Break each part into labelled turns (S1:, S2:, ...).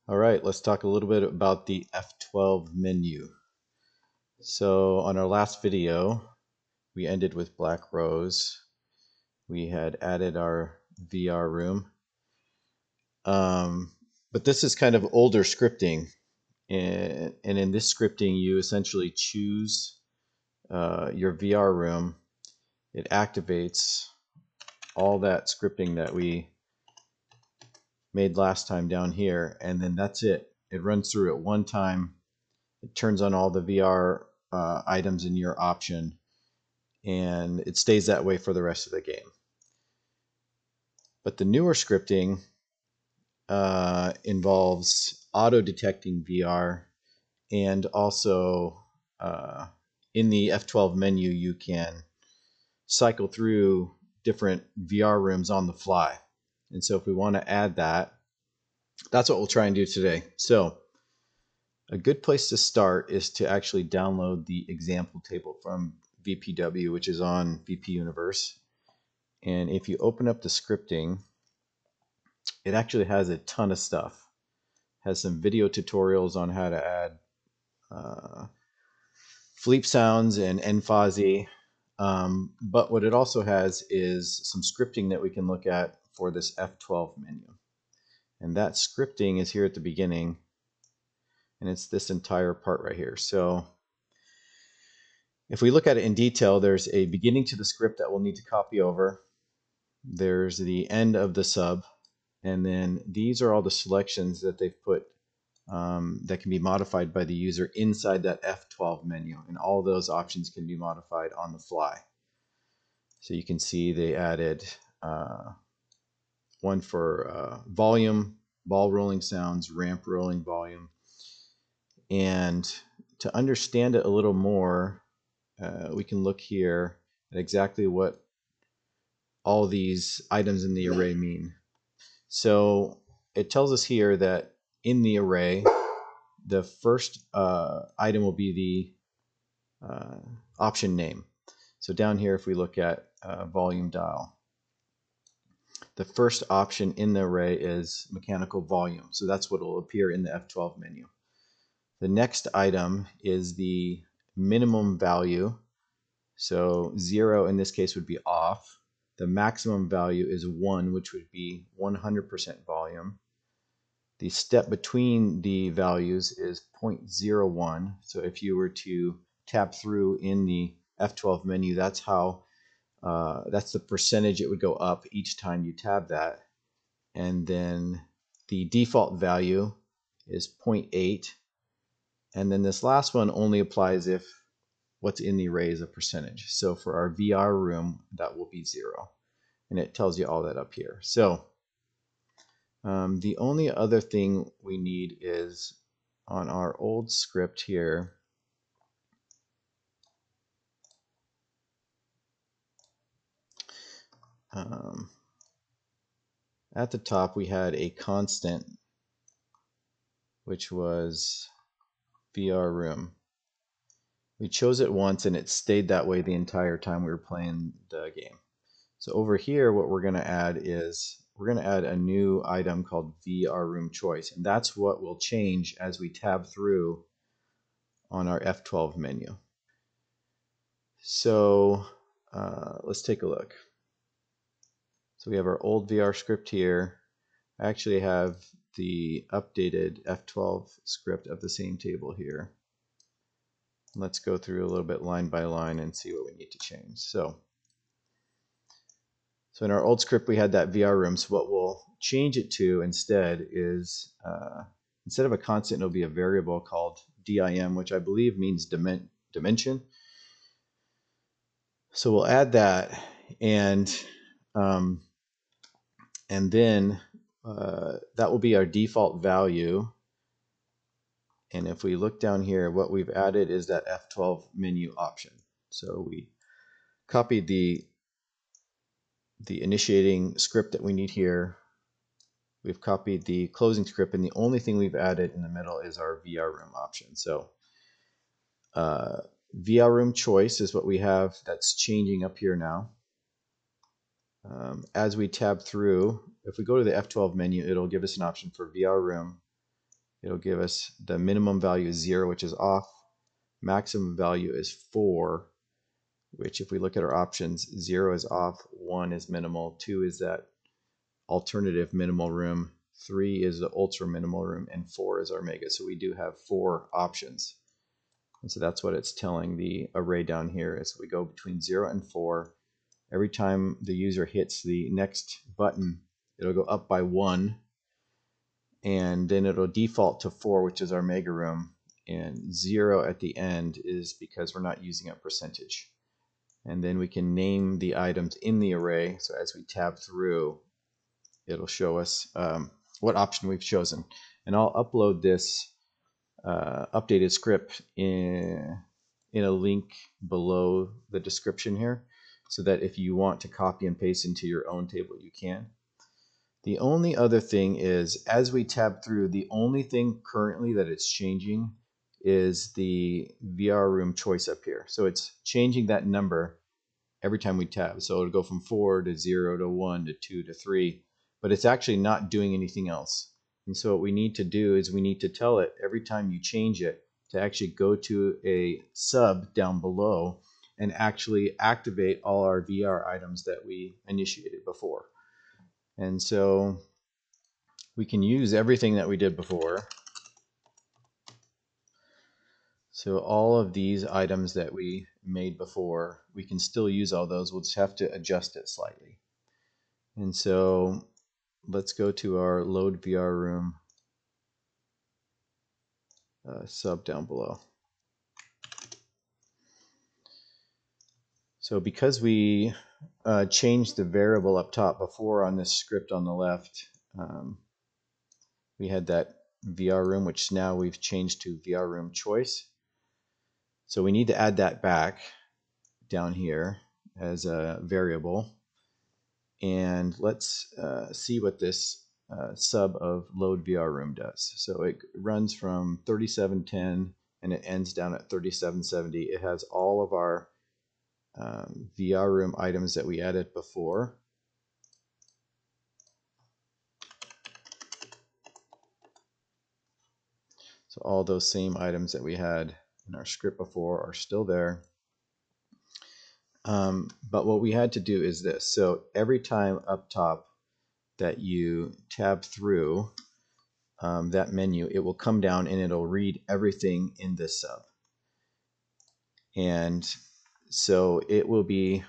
S1: All right, let's talk a little bit about the F12 menu. So on our last video, we ended with Black Rose. We had added our VR room. But this is kind of older scripting. And in this scripting, you essentially choose your VR room. It activates all that scripting that we made last time down here, and then that's it. It runs through at one time. It turns on all the VR items in your option, and it stays that way for the rest of the game. But the newer scripting involves auto-detecting VR, and also in the F12 menu, you can cycle through different VR rooms on the fly. And so if we want to add that, that's what we'll try and do today. So a good place to start is to actually download the example table from VPW, which is on VP Universe. And if you open up the scripting, it actually has a ton of stuff. It has some video tutorials on how to add Fleep sounds and N-Fuzzy. But what it also has is some scripting that we can look at for this F12 menu. And that scripting is here at the beginning, and it's this entire part right here. So if we look at it in detail, there's a beginning to the script that we'll need to copy over. There's the end of the sub, and then these are all the selections that they've put that can be modified by the user inside that F12 menu, and all those options can be modified on the fly. So you can see they added one for volume, ball rolling sounds, ramp rolling volume. And to understand it a little more, we can look here at exactly what all these items in the array mean. So it tells us here that in the array, the first item will be the option name. So down here, if we look at volume dial, the first option in the array is mechanical volume. So that's what will appear in the F12 menu. The next item is the minimum value. So 0 in this case would be off. The maximum value is 1, which would be 100% volume. The step between the values is 0.01. So if you were to tab through in the F12 menu, that's the percentage it would go up each time you tab that. And then the default value is 0.8. And then this last one only applies if what's in the array is a percentage. So for our VR room, that will be 0. And it tells you all that up here. So the only other thing we need is on our old script here. At the top, we had a constant, which was VR room. We chose it once, and it stayed that way the entire time we were playing the game. So over here, what we're going to add is we're going to add a new item called VR room choice, and that's what will change as we tab through on our F12 menu. So let's take a look. So we have our old VR script here. I actually have the updated F12 script of the same table here. Let's go through a little bit line by line and see what we need to change. So in our old script, we had that VR room. So what we'll change it to instead is, instead of a constant, it'll be a variable called dim, which I believe means dimension. So we'll add that, and then that will be our default value. And if we look down here, what we've added is that F12 menu option. So we copied the initiating script that we need here. We've copied the closing script, and the only thing we've added in the middle is our VR room option. So VR room choice is what we have that's changing up here now. As we tab through, if we go to the F12 menu, it'll give us an option for VR room, it'll give us the minimum value is 0, which is off. Maximum value is 4, which if we look at our options, 0 is off, 1 is minimal, 2 is that alternative minimal room, 3 is the ultra minimal room, and 4 is our mega. So we do have 4 options. And so that's what it's telling the array down here is we go between 0 and 4. Every time the user hits the next button, it'll go up by 1, and then it'll default to 4, which is our mega room, and 0 at the end is because we're not using a percentage. And then we can name the items in the array, so as we tab through, it'll show us what option we've chosen. And I'll upload this updated script in a link below the description here, so that if you want to copy and paste into your own table, you can. The only other thing is, as we tab through, the only thing currently that it's changing is the VR room choice up here. So it's changing that number every time we tab. So it'll go from 4 to 0 to 1 to 2 to 3, but it's actually not doing anything else. And so what we need to do is we need to tell it every time you change it to actually go to a sub down below and actually activate all our VR items that we initiated before. And so we can use everything that we did before. So all of these items that we made before, we can still use all those. We'll just have to adjust it slightly. And so let's go to our load VR room sub down below. So because we changed the variable up top before on this script on the left, we had that VR room, which now we've changed to VR room choice. So we need to add that back down here as a variable. And let's see what this sub of load VR room does. So it runs from 3710 and it ends down at 3770. It has all of our VR room items that we added before. So all those same items that we had in our script before are still there. But what we had to do is this. So every time up top that you tab through that menu, it will come down and it'll read everything in this sub. And so it will be,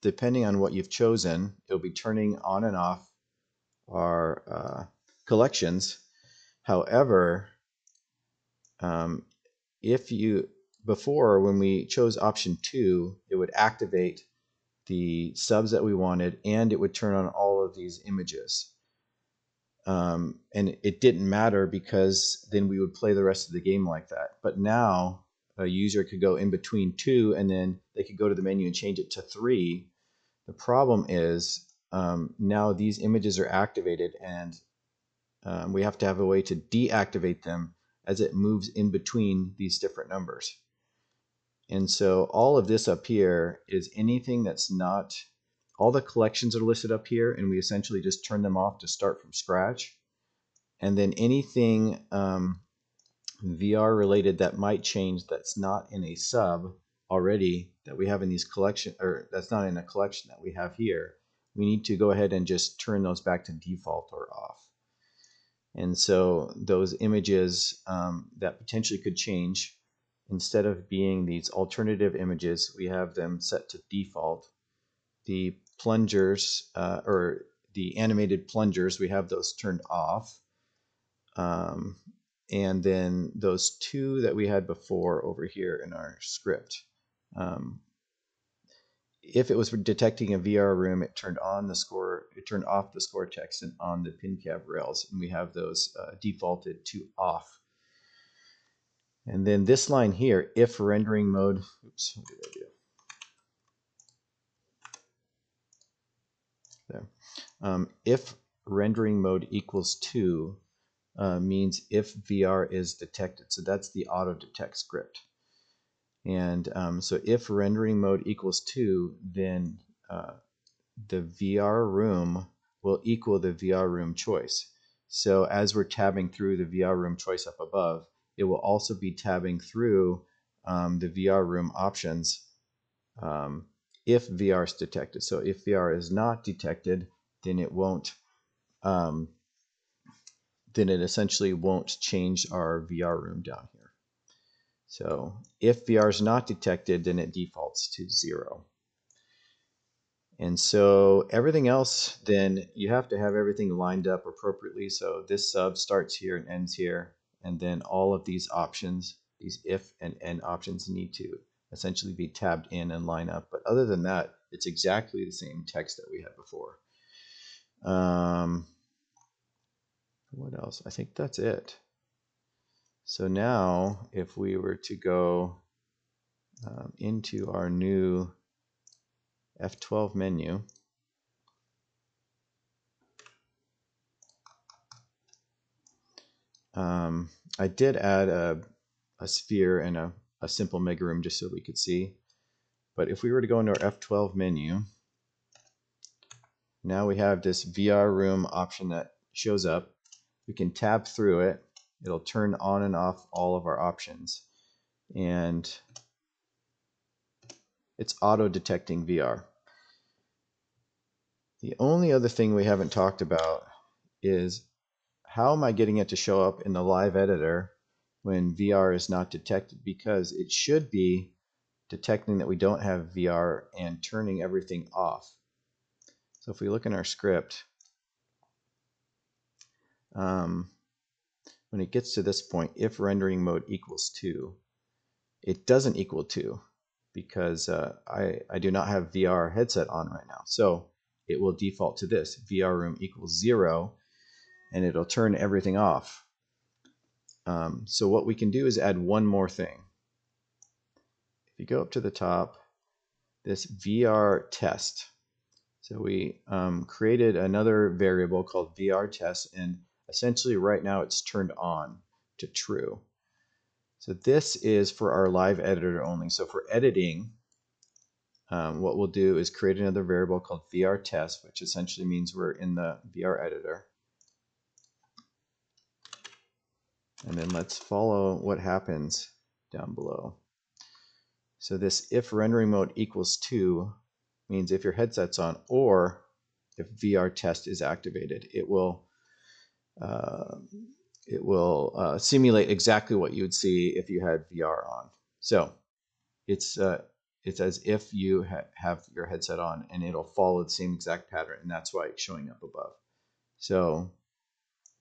S1: depending on what you've chosen, it'll be turning on and off our collections. However, before when we chose option 2, it would activate the subs that we wanted and it would turn on all of these images. And it didn't matter because then we would play the rest of the game like that. But now a user could go in between 2 and then they could go to the menu and change it to 3. The problem is now these images are activated and we have to have a way to deactivate them as it moves in between these different numbers. And so all of this up here is anything that's not, all the collections are listed up here, and we essentially just turn them off to start from scratch. And then anything VR related that might change that's not in a sub already that we have in these collection, or that's not in a collection that we have here, we need to go ahead and just turn those back to default or off. And so those images that potentially could change, instead of being these alternative images, we have them set to default. The plungers, or the animated plungers, we have those turned off. And then those 2 that we had before over here in our script. If it was detecting a VR room, it turned off the score text and on the pin cab rails, and we have those defaulted to off. And then this line here, if rendering mode, oops, what did I do? There. If rendering mode equals 2 means if VR is detected. So that's the Autodetect script. And so if rendering mode equals 2, then the VR room will equal the VR room choice. So as we're tabbing through the VR room choice up above, it will also be tabbing through the VR room options if VR is detected. So if VR is not detected, then it won't. Then it essentially won't change our VR room down here. So if VR is not detected, then it defaults to 0. And so everything else, then you have to have everything lined up appropriately. So this sub starts here and ends here. And then all of these options, these if and end options, need to essentially be tabbed in and line up. But other than that, it's exactly the same text that we had before. What else? I think that's it. So now if we were to go into our new F12 menu, I did add a sphere and a simple mega room just so we could see. But if we were to go into our F12 menu, now we have this VR room option that shows up. We can tab through it. It'll turn on and off all of our options. And it's auto detecting VR. The only other thing we haven't talked about is how am I getting it to show up in the live editor when VR is not detected? Because it should be detecting that we don't have VR and turning everything off. So if we look in our script, when it gets to this point, if rendering mode equals 2, it doesn't equal 2 because I do not have VR headset on right now. So it will default to this, VR room equals 0, and it'll turn everything off. So what we can do is add one more thing. If you go up to the top, this VR test. So we created another variable called VR test, and essentially right now it's turned on to true. So this is for our live editor only. So for editing, what we'll do is create another variable called VR test, which essentially means we're in the VR editor. And then let's follow what happens down below. So this if rendering mode equals 2 means if your headset's on or if VR test is activated, it will simulate exactly what you would see if you had VR on. So it's as if you have your headset on, and it'll follow the same exact pattern, and that's why it's showing up above. So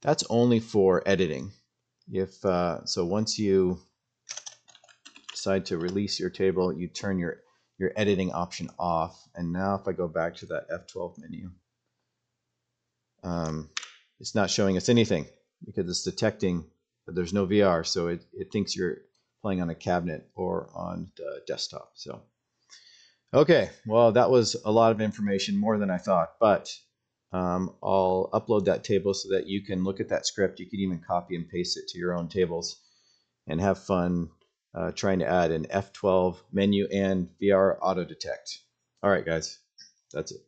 S1: that's only for editing. If so, once you decide to release your table, you turn your editing option off. And now if I go back to that F12 menu, it's not showing us anything because it's detecting that there's no VR. So it thinks you're playing on a cabinet or on the desktop. So, okay, well, that was a lot of information, more than I thought, but I'll upload that table so that you can look at that script. You can even copy and paste it to your own tables and have fun trying to add an F12 menu and VR auto detect. All right, guys, that's it.